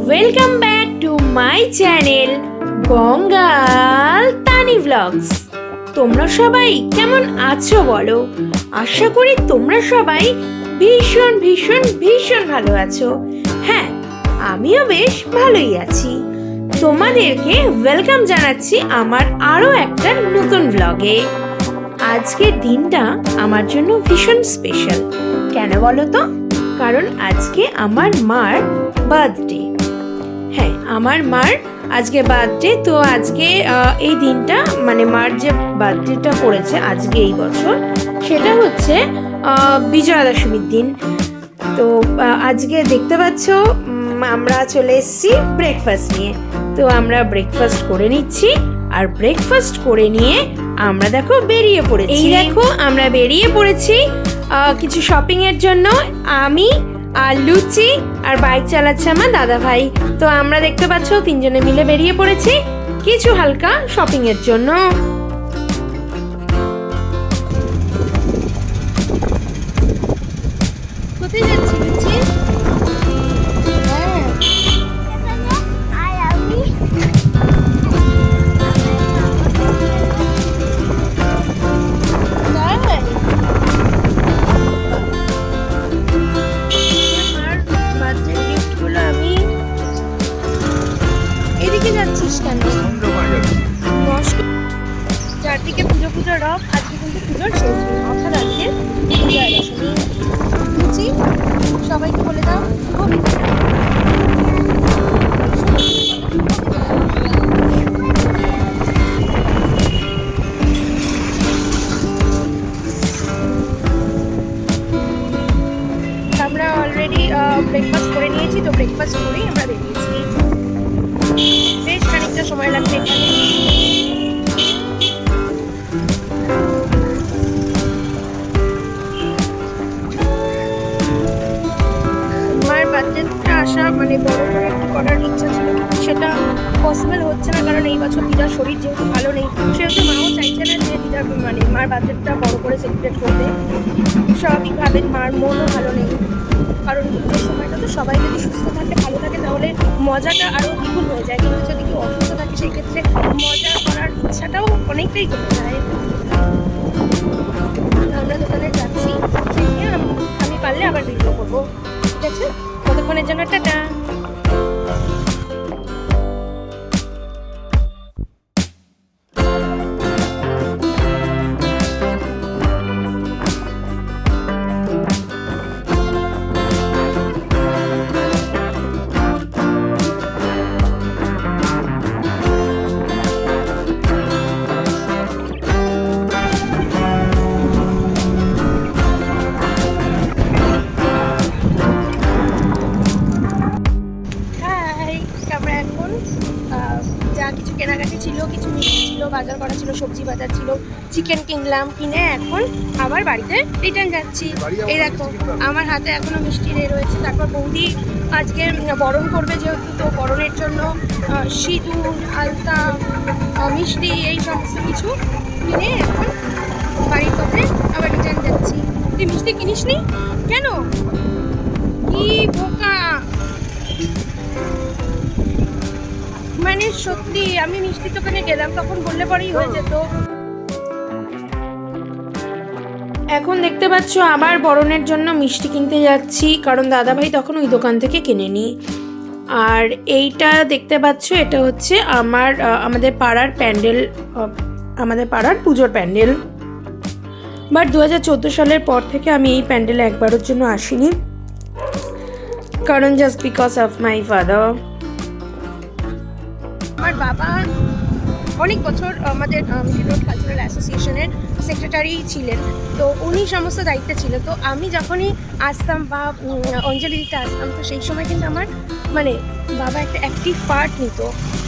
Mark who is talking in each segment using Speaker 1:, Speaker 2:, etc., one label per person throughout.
Speaker 1: Welcome back to my channel Bangal Tani blogs. তোমরা সবাই কেমন আছো বলো? আশা করি তোমরা সবাই ভীষণ ভীষণ ভীষণ ভালো আছো। হ্যাঁ, আমিও বেশ ভালোই আছি। তোমাদেরকে ওয়েলকাম জানাচ্ছি আমার আরও একটা নতুন ব্লগে। আজকের দিনটা আমার জন্য ভীষণ স্পেশাল। কেন বলো তো? কারণ আজকে আমার মার বার্থডে। হ্যাঁ, আমার মার আজকে বার্থডে। তো আজকে এই দিনটা মানে মার যে বার্থডেটা পড়েছে আজকে এই বছর, সেটা হচ্ছে বিজয়া দশমীর দিন। তো আজকে দেখতে পাচ্ছ আমরা চলে এসেছি ব্রেকফাস্ট নিয়ে। তো আমরা ব্রেকফাস্ট করে নিচ্ছি, আর ব্রেকফাস্ট করে নিয়ে আমরা দেখো বেরিয়ে পড়েছি। এই দেখো আমরা বেরিয়ে পড়েছি কিছু শপিং এর জন্য। আমি আর লুচি আর বাইক চালাচ্ছে আমার দাদা ভাই। তো আমরা দেখতে পাচ্ছ তিনজনে মিলে বেরিয়ে পড়েছি কিছু হালকা শপিং এর জন্য। কোথায় যাচ্ছি লুচি? চারদিকে পুজো পুজো রব। আজকে কিন্তু পুজোর শেষ দিন, অর্থাৎ আজকে বিজয়া দশমী। লুচি সবাইকে বলে দাও শুভ বিজয়া। আমরা অলরেডি ব্রেকফাস্ট করে নিয়েছি। তো ব্রেকফাস্ট করেই আমরা বেরিয়েছি। বেশ খানিকটা সময় লাগবে এখানে। আসা মানে বড় করে একটু করার ইচ্ছা ছিল, সেটা পসিবল হচ্ছে না। কারণ এই বছর দিদার শরীর যেহেতু ভালো নেই, সেহেতু মাও চাইছে না যে দিদার মানে মার বাজেটটা বড় করে সেলিব্রেট করতে। স্বাভাবিকভাবে মার মনও ভালো নেই, কারণ পুজোর সময়টা তো সবাই যদি সুস্থ থাকে ভালো থাকে তাহলে মজাটা আরও দ্বিগুণ হয়ে যায়। কিন্তু যদি কেউ অসুস্থ থাকে সেই ক্ষেত্রে মজা করার ইচ্ছাটাও অনেকটাই কমে যায়। আমরা দোকানে যাচ্ছি, সেখানে আমি পারলে আবার ভিডিও করবো। ঠিক আছে, ততক্ষণের জন্য টাটা। যা কিছু কেনাকাটি ছিল, কিছু মিষ্টি ছিল, বাজার করা ছিল, সবজি বাজার ছিল, চিকেন কিনলাম। কিনে এখন আবার বাড়িতে রিটার্ন যাচ্ছি। এই দেখো আমার হাতে এখনো মিষ্টি রয়েছে। তারপর বৌদি আজকে বরণ করবে যেহেতু, তো বরণের জন্য সিঁদুর, আলতা, মিষ্টি এই সমস্ত কিছু কিনে এখন বাড়ির পথে আবার রিটার্ন যাচ্ছি। তুই মিষ্টি কিনিসনি কেন? কি বোকা! মানে সত্যি আমি মিষ্টির দোকানে গেলাম, তখন বললে পরেই হয়ে যেত। এখন দেখতে পাচ্ছ আবার বরণের জন্য মিষ্টি কিনতে যাচ্ছি, কারণ দাদাভাই তখন ওই দোকান থেকে কিনেনি। আর এইটা দেখতে পাচ্ছ, এটা হচ্ছে আমাদের পাড়ার প্যান্ডেল, আমাদের পাড়ার পুজোর প্যান্ডেল। বাট 2014 সালের পর থেকে আমি এই প্যান্ডেলে একবারের জন্য আসিনি, কারণ just because of my father. আমার বাবা অনেক বছর আমাদের মিডিল রোড কালচারাল অ্যাসোসিয়েশনের সেক্রেটারি ছিলেন, তো উনি সমস্ত দায়িত্বে ছিল। তো আমি যখনই আসতাম বা অঞ্জলি দিতে আসতাম, তো সেই সময় কিন্তু আমার মানে বাবা একটা অ্যাক্টিভ পার্ট নিত।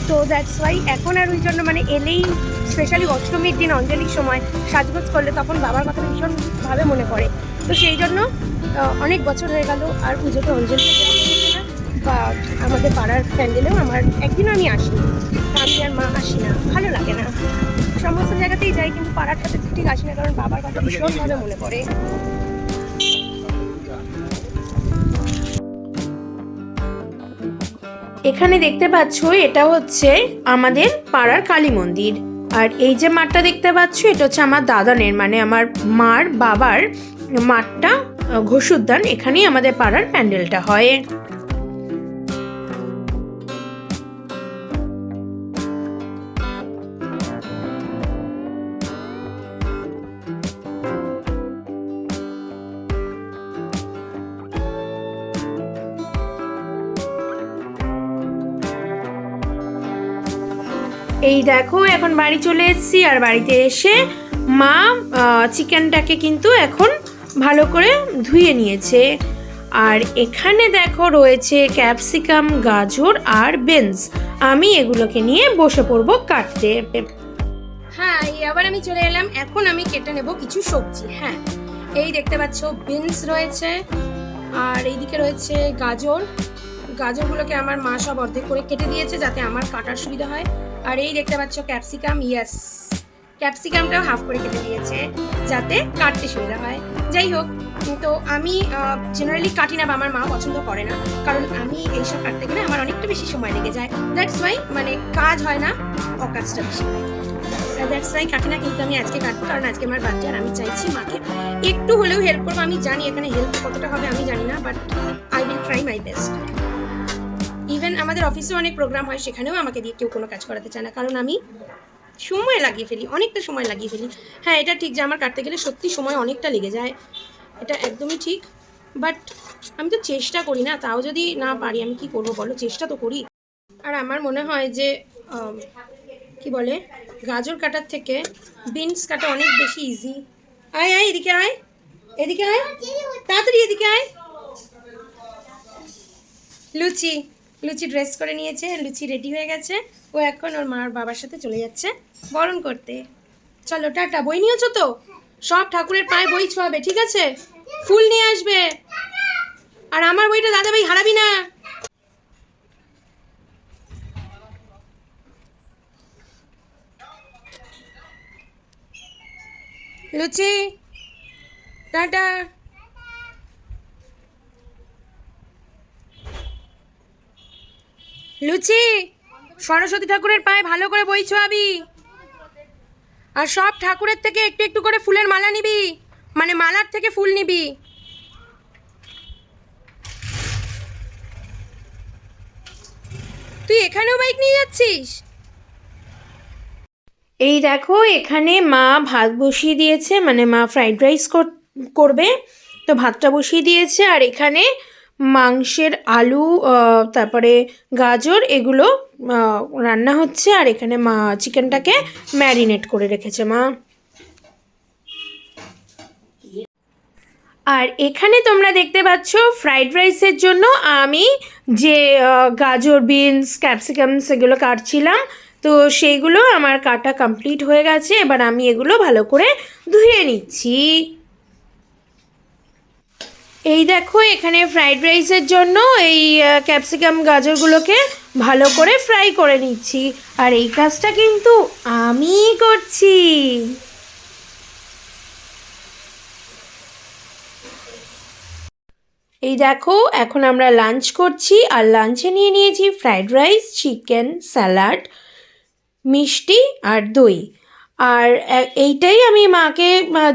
Speaker 1: তো দ্যাটস ওয়াই এখন আর ওই জন্য মানে এলেই স্পেশালি অষ্টমীর দিন অঞ্জলির সময় সাজগোজ করলে তখন বাবার কথা ভীষণভাবে মনে পড়ে। তো সেই জন্য অনেক বছর হয়ে গেল আর পুজোতে অঞ্জলি না, বা আমাদের পাড়ার প্যান্ডেলেও আমার একদিনও আমি আসিনি। আমি আর মা আসি না, ভালো লাগে না। সমস্ত জায়গাতেই যাই কিন্তু পাড়ারটাতে ঠিক আসি না, কারণ বাবার কথা ভীষণভাবে মনে পড়ে। এখানে দেখতে পাচ্ছ এটা হচ্ছে আমাদের পাড়ার কালী মন্দির। আর এই যে মাঠটা দেখতে পাচ্ছ এটা হচ্ছে আমার দাদানের, মানে আমার মার বাবার মাঠটা, ঘোষউদ্যান। এখানেই আমাদের পাড়ার প্যান্ডেলটা হয়। এই দেখো এখন বাড়ি চলে এসেছি, আর বাড়িতে এসে মা চিকেনটাকে কিন্তু এখন ভালো করে ধুয়ে নিয়েছে। আর এখানে দেখো রয়েছে ক্যাপসিকাম, গাজর আর বিনস। আমি এগুলোকে নিয়ে বসে পড়বো কাটতে। হ্যাঁ, আবার আমি চলে এলাম, এখন আমি কেটে নেব কিছু সবজি। হ্যাঁ, এই দেখতে পাচ্ছ বিনস রয়েছে, আর এইদিকে রয়েছে গাজর। গাজরগুলোকে আমার মা সব অর্ধেক করে কেটে দিয়েছে যাতে আমার কাটার সুবিধা হয়। আর এই দেখতে পাচ্ছ ক্যাপসিকাম, ইয়েস ক্যাপসিকামটাও হাফ করে কেটে দিয়েছে যাতে কাটতে সুবিধা হয়। যাই হোক, তো আমি জেনারেলি কাটি না বা আমার মা পছন্দ করে না, কারণ আমি এইসব কাটতে গেলে আমার অনেকটা বেশি সময় লেগে যায়। দ্যাটস ওয়াই, মানে কাজ হয় না, অকাজটা বেশি হয়। দ্যাটস ওয়াই কাটি না, কিন্তু আমি আজকে কাটবো কারণ আজকে আমার বাচ্চা, আর আমি চাইছি মাকে একটু হলেও হেল্প করবো। আমি জানি এখানে হেল্প কতটা হবে আমি জানি না, but I will try my best. Even আমাদের অফিসে অনেক প্রোগ্রাম হয়, সেখানেও আমাকে দিয়ে কেউ কোনো কাজ করাতে চায় না, কারণ আমি সময় লাগিয়ে ফেলি, অনেকটা সময় লাগিয়ে ফেলি। হ্যাঁ, এটা ঠিক যে আমার কাটতে গেলে সত্যি সময় অনেকটা লেগে যায়, এটা একদমই ঠিক। বাট আমি তো চেষ্টা করি না, তাও যদি না পারি আমি কি করবো বলো, চেষ্টা তো করি। আর আমার মনে হয় যে কি বলে, গাজর কাটার থেকে বিনস কাটা অনেক বেশি ইজি। আয় আয়, এদিকে আয়, এদিকে আয়, তাড়াতাড়ি এদিকে আয়। লুচি লুচি ড্রেস করে নিয়েছে, লুচি রেডি হয়ে গেছে, ও এখন ওর মার বাবার সাথে চলে যাচ্ছে বরণ করতে। চলো টাটা। বই নিয়েছো তো? সব ঠাকুরের পায়ে বই ছোঁয়াবে, ঠিক আছে? ফুল নিয়ে আসবে, আর আমার বইটা দাদা ভাই হারাবি না। লুচি টাটা। লুচি, সরস্বতী ঠাকুরের পায়ে ভালো করে বই ছোঁয়াবি, আর সব ঠাকুরের থেকে একটু একটু করে ফুলের মালা নিবি, মানে মালার থেকে ফুল নিবি। তুই এখানেও বাইক নিয়ে যাচ্ছিস? এই দেখো এখানে মা ভাত বসিয়ে দিয়েছে, মানে মা ফ্রাইড রাইস করবে, তো ভাতটা বসিয়ে দিয়েছে। আর এখানে মাংসের আলু, তারপরে গাজর, এগুলো রান্না হচ্ছে। আর এখানে মা চিকেনটাকে ম্যারিনেট করে রেখেছে মা। আর এখানে তোমরা দেখতে পাচ্ছ ফ্রাইড রাইসের জন্য আমি যে গাজর, বিনস, ক্যাপসিকাম সেগুলো কাটছিলাম, তো সেইগুলো আমার কাটা কমপ্লিট হয়ে গেছে। এবার আমি এগুলো ভালো করে ধুয়ে নিচ্ছি। এই দেখো এখানে ফ্রাইড রাইসের জন্য এই ক্যাপসিকাম গাজরগুলোকে ভালো করে ফ্রাই করে নিচ্ছি, আর এই কাজটা কিন্তু আমিই করছি। এই দেখো এখন আমরা লাঞ্চ করছি, আর লাঞ্চে নিয়ে নিয়েছি ফ্রাইড রাইস, চিকেন, স্যালাড, মিষ্টি আর দই। আর এইটাই আমি মাকে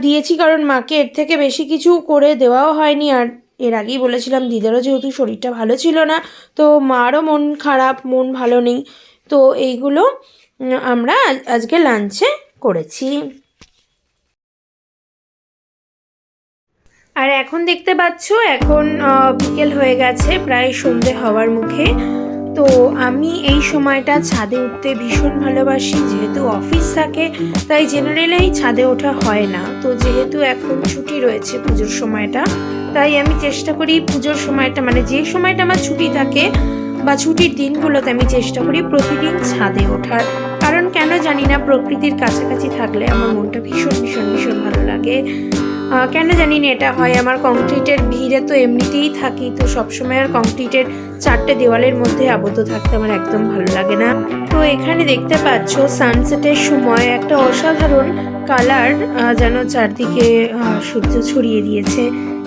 Speaker 1: দিয়েছি, কারণ মাকে এর থেকে বেশি কিছু করে দেওয়াও হয়নি। আর এর আগেই বলেছিলাম দিদারও যেহেতু শরীরটা ভালো ছিল না, তো মারও মন খারাপ, মন ভালো নেই, তো এইগুলো আমরা আজকে লাঞ্চে করেছি। আর এখন দেখতে পাচ্ছ এখন বিকেল হয়ে গেছে, প্রায় সন্ধে হওয়ার মুখে। তো আমি এই সময়টা ছাদে উঠতে ভীষণ ভালোবাসি, যেহেতু অফিস থাকে তাই জেনারেলি ছাদে ওঠা হয় না। তো যেহেতু এখন ছুটি রয়েছে পুজোর সময়টা, তাই আমি চেষ্টা করি পুজোর সময়টা, মানে যে সময়টা আমার ছুটি থাকে বা ছুটির দিনগুলোতে আমি চেষ্টা করি প্রতিদিন ছাদে ওঠার। কারণ কেন জানি না, প্রকৃতির কাছাকাছি থাকলে আমার মনটা ভীষণ ভীষণ ভীষণ ভালো লাগে। কেন জানি না এটা হয়, আমার কংক্রিটের ভিড়ে তো এমনিতেই থাকি, তো সবসময় আর কংক্রিটের 4টে দেওয়ালের মধ্যে আবদ্ধ থাকতে আমার একদম ভালো লাগে না। তো এখানে দেখতে পাচ্ছ সানসেটের সময় একটা অসাধারণ কালার যেন চারদিকে সূর্য ছড়িয়ে দিয়েছে,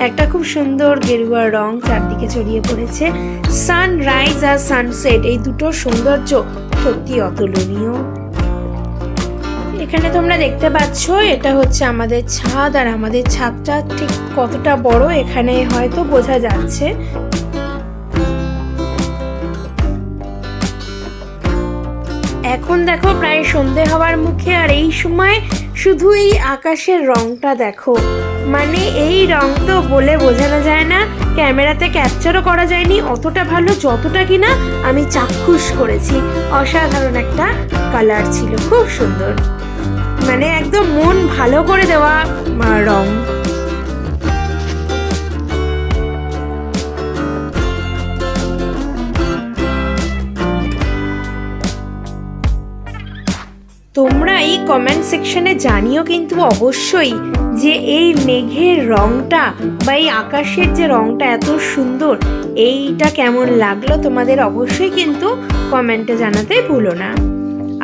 Speaker 1: একটা খুব সুন্দর গেরুয়া রং চারদিকে ছড়িয়ে পড়েছে। সানরাইজ আর সানসেট এই দুটো সৌন্দর্য সত্যি অতুলনীয়। এখানে তোমরা দেখতে পাচ্ছ এটা হচ্ছে আমাদের ছাদ, আর আমাদের ছাদটা ঠিক কতটা বড় এখানে হয়তো বোঝা যাচ্ছে। এখন দেখো প্রায় সন্ধে হওয়ার মুখে, আর এই সময় শুধু এই আকাশের রংটা দেখো, মানে এই রং তো বলে বোঝানো যায় না, ক্যামেরাতে ক্যাপচারও করা যায়নি অতটা ভালো যতটা কিনা আমি চাক্ষুষ করেছি। অসাধারণ একটা কালার ছিল, খুব সুন্দর, মানে একদম মন ভালো করে দেওয়া রং। তোমরা এই কমেন্ট সেকশনে জানিও কিন্তু অবশ্যই যে এই মেঘের রংটা বা এই আকাশের যে রংটা এত সুন্দর, এইটা কেমন লাগলো তোমাদের অবশ্যই কিন্তু কমেন্টে জানাতে ভুলো না।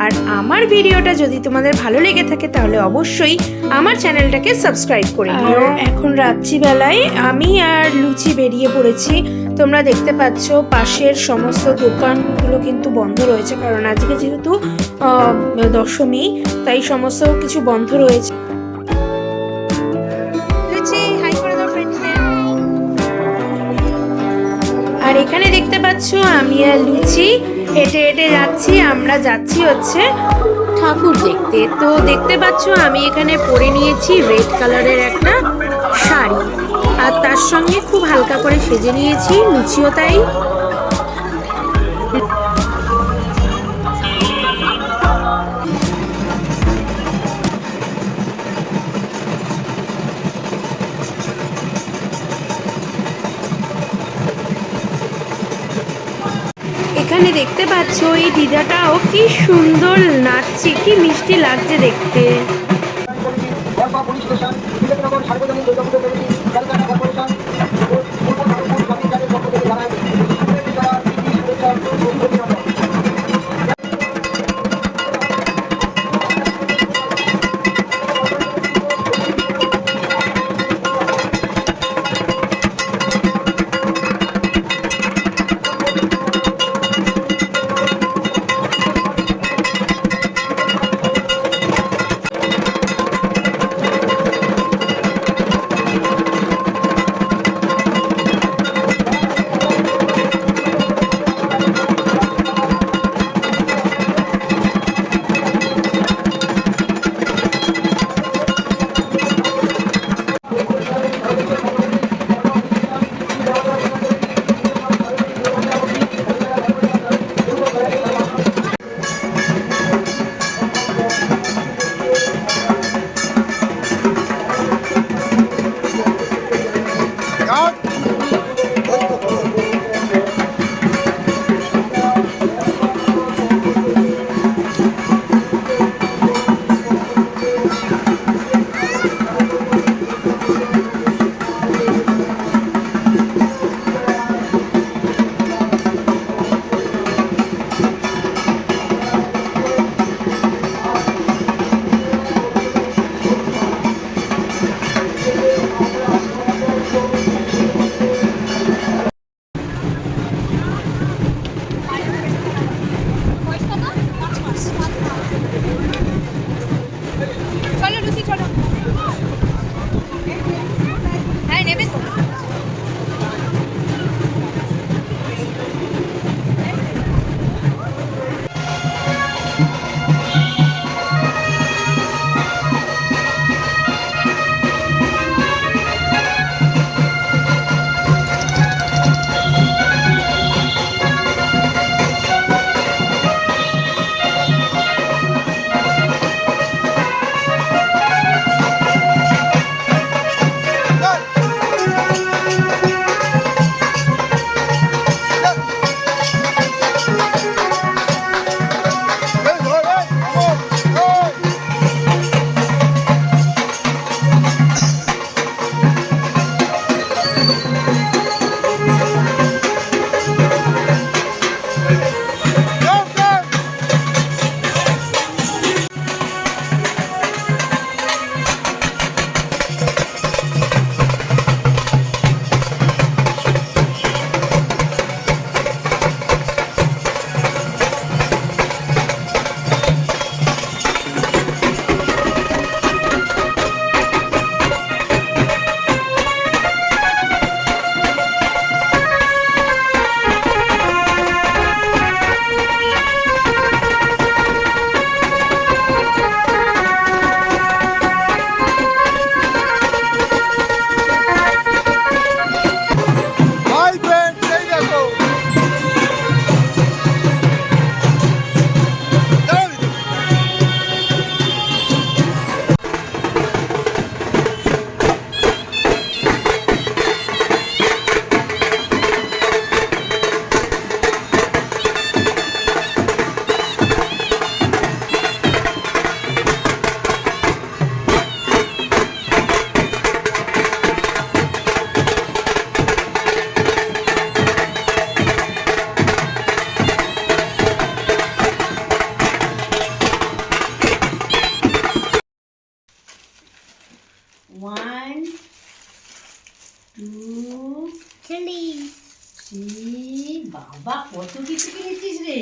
Speaker 1: আর আমার ভিডিওটা যদি তোমাদের ভালো লেগে থাকে তাহলে অবশ্যই আমার চ্যানেলটাকে সাবস্ক্রাইব করে দিও। এখন রাত্রিবেলায় আমি আর লুচি বেরিয়ে পড়েছি। তোমরা দেখতে পাচ্ছ পাশের সমস্ত দোকানগুলো কিন্তু বন্ধ রয়েছে, কারণ আজকে যেহেতু দশমী তাই সমস্ত কিছু বন্ধ রয়েছে। আর এখানে দেখতে পাচ্ছ আমি আর লুচি হেঁটে হেঁটে যাচ্ছি, আমরা যাচ্ছি হচ্ছে ঠাকুর দেখতে। তো দেখতে পাচ্ছ আমি এখানে পরে নিয়েছি রেড কালারের একটা শাড়ি, আর তার সঙ্গে খুব হালকা করে সেজে নিয়েছি, লুচিও তাই। এখানে দেখতে পাচ্ছ এই দিদাটাও কি সুন্দর নাচছে, কি মিষ্টি লাগছে দেখতে।
Speaker 2: কিছু কিনেছিস রে?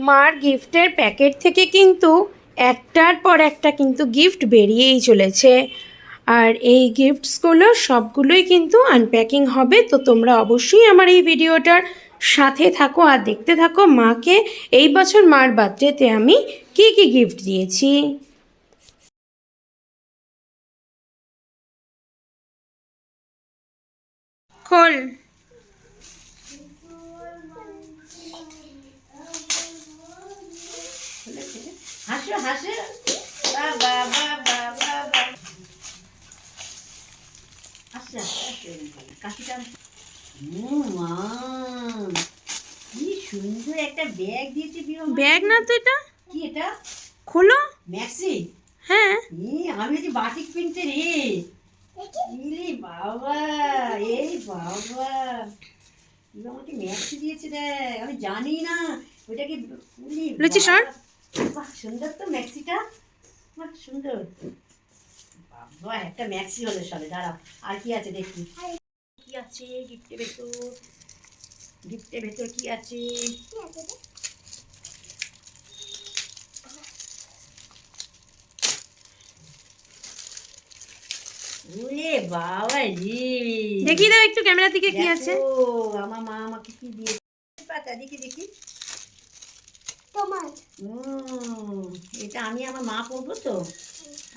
Speaker 1: মার গিফটের প্যাকেট থেকে কিন্তু একটার পর একটা কিন্তু গিফট বেরিয়েই চলেছে। আর এই গিফটসগুলো সবগুলোই কিন্তু আনপ্যাকিং হবে। তো তোমরা অবশ্যই আমার এই ভিডিওটার সাথে থাকো আর দেখতে থাকো মাকে এই বছর মার বার্থডেতে আমি কী কী গিফট দিয়েছি। খোল।
Speaker 2: হাসো হাসো, বাবা বাবা বাবা। আচ্ছা কাশিটা। মা, কি সুন্দর একটা ব্যাগ দিয়েছে প্রিয় মা।
Speaker 1: ব্যাগ না তো এটা।
Speaker 2: কি এটা?
Speaker 1: খোলো।
Speaker 2: ম্যাক্সি?
Speaker 1: হ্যাঁ।
Speaker 2: আমি যে বাটিক প্রিন্টের রে। ইরে বাবা, এই বাবা, আমাকে ম্যাক্সি দিয়েছে রে। আমি জানি না ওইটাকে।
Speaker 1: লুচি সর।
Speaker 2: বাহ, সুন্দর তো ম্যাক্সিটা, বাহ সুন্দর। বাবা, একটা ম্যাক্সি হলো সবে। দাঁড়াও, আর কি আছে দেখি। কি আছে গিফটের ভেতর? গিফটের ভেতর কি আছে? ওরে বাবা রে,
Speaker 1: দেখিয়ে দাও একটু ক্যামেরা থেকে কি আছে।
Speaker 2: আমার মা আমাকে কি দিয়েছে পাতা, দেখি দেখি। এটা আমি আমার মা পড়বো তো,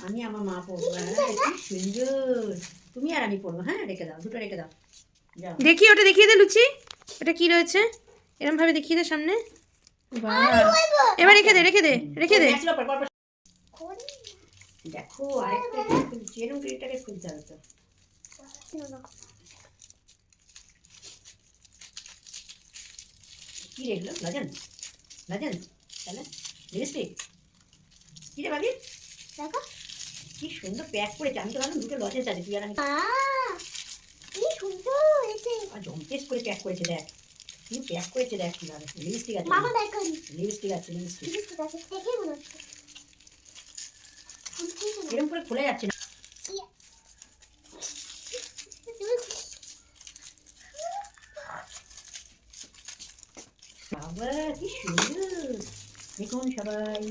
Speaker 2: আমি আমার মা পড়বো। হ্যাঁ, কি সুন্দর। তুমি আর আমি পড়বো। হ্যাঁ, রেখে দাও, দুটো রেখে দাও। যাও,
Speaker 1: দেখি ওটা দেখিয়ে দে লুচি, ওটা কি রয়েছে এরকম ভাবে দেখিয়ে দে সামনে। বাহ, এবার রেখে দে রেখে দে রেখে দে।
Speaker 2: দেখো আরেকটা খুলছি, এরকম করে এটাকে খুলতে হবে তো। কি রেখলো? লজেন? লজেন? তাহলে লিপস্টিক? কি রে ভাবি? দেখো কি সুন্দর প্যাক করেছে। আমি তো ভাবলাম দুটো লজেন্স আছে। তুই আর আমি কি সুন্দর আর জমতেস করে প্যাক করেছে। দেখ কি প্যাক করেছে, দেখ কি ভাবে। লিপস্টিক আছে, মামা দেখো লিপস্টিক আছে, লিপস্টিক আছে। দেখে মনে হচ্ছে এরকম করে খুলে যাচ্ছে না। বাবা কি সুন্দর, দেখুন সবাই।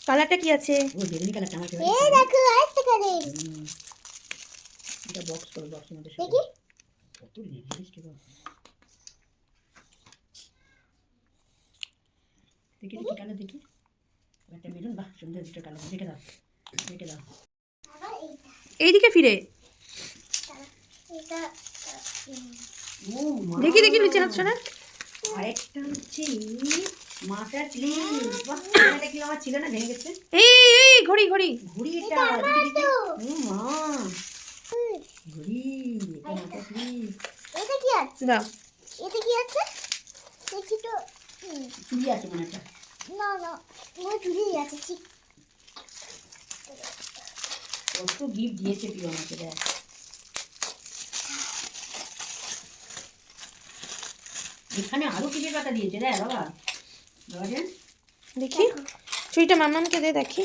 Speaker 1: কালারটা কি আছে?
Speaker 2: ও বেগুনি কালারটা আমার
Speaker 3: এই দেখো আরেকটা কালার।
Speaker 2: এটা বক্স করে, বক্সের মধ্যে
Speaker 3: দেখি
Speaker 2: কত লিপস্টিক। দেখি দেখি কালার দেখি। একটা মেরুন, বাহ সুন্দর দুটো কালার। দেখে দাও, দেখে দাও।
Speaker 3: আবার এইটা
Speaker 1: এইদিকে ফিরে
Speaker 3: এটা
Speaker 2: ও মা,
Speaker 1: দেখি দেখি লুচি হাত সরা।
Speaker 2: আরেকটা হচ্ছে মাথা ক্লিপ। বাহ, এটা কি আমার ছিল না, ভেঙে গেছে।
Speaker 1: এই এই ঘড়ি ঘড়ি
Speaker 2: ঘুড়ি, এটা দেখি দেখি। ও মা, ঘুড়ি, এটা মাথা ক্লিপ।
Speaker 3: এটা কি আছে?
Speaker 1: দাও।
Speaker 3: এটা কি আছে? দেখি তো।
Speaker 2: চুড়ি আছে মনে একটা।
Speaker 3: না না, আমার চুড়ি আছে ঠিক।
Speaker 2: কত গিফট দিয়েছে প্রিয় আমাকে। দেখ এখানে আরো টিপের পাতা দিয়েছে। দেখ বাবা, বাবা যে
Speaker 1: দেখি চুইটা মামামকে দে দেখি।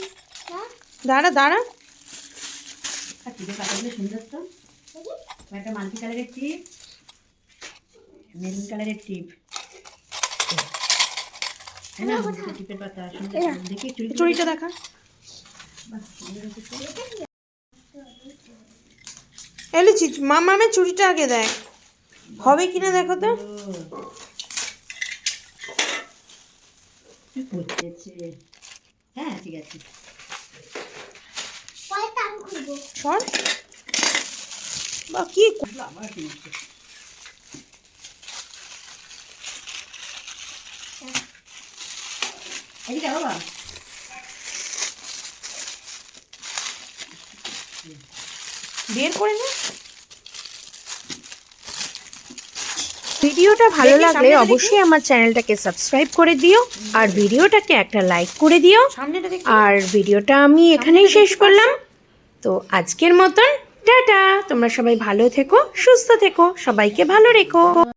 Speaker 3: না
Speaker 1: দাঁড়া দাঁড়া।
Speaker 2: টিপের পাতাগুলো সুন্দর তো।
Speaker 3: দেখি
Speaker 2: একটা মাল্টি কালারের টিপ, মেরুন কালারের টিপ। হ্যাঁ না, দুটো টিপের পাতা সুন্দর। দেখি
Speaker 1: চুড়িটা দেখা।
Speaker 2: বাহ, সুন্দর হয়েছে।
Speaker 1: এলুচি মামামের চুড়িটা আগে দেখ হবে কিনা দেখো তো।
Speaker 2: কি করতেছে? হ্যাঁ ঠিক আছে।
Speaker 3: পরেরটা আমি খুলবো।
Speaker 1: সর। বা কি
Speaker 2: আবার কিনেছে। এদিকে বাবা,
Speaker 1: বের করে নে। ভিডিওটা ভালো লাগলে অবশ্যই আমার চ্যানেলটাকে সাবস্ক্রাইব করে দিও আর ভিডিওটাকে একটা লাইক করে দিও। আর ভিডিওটা আমি এখানেই শেষ করলাম। তো আজকের মতন টাটা। তোমরা সবাই ভালো থেকো, সুস্থ থেকো, সবাইকে ভালো রেখো।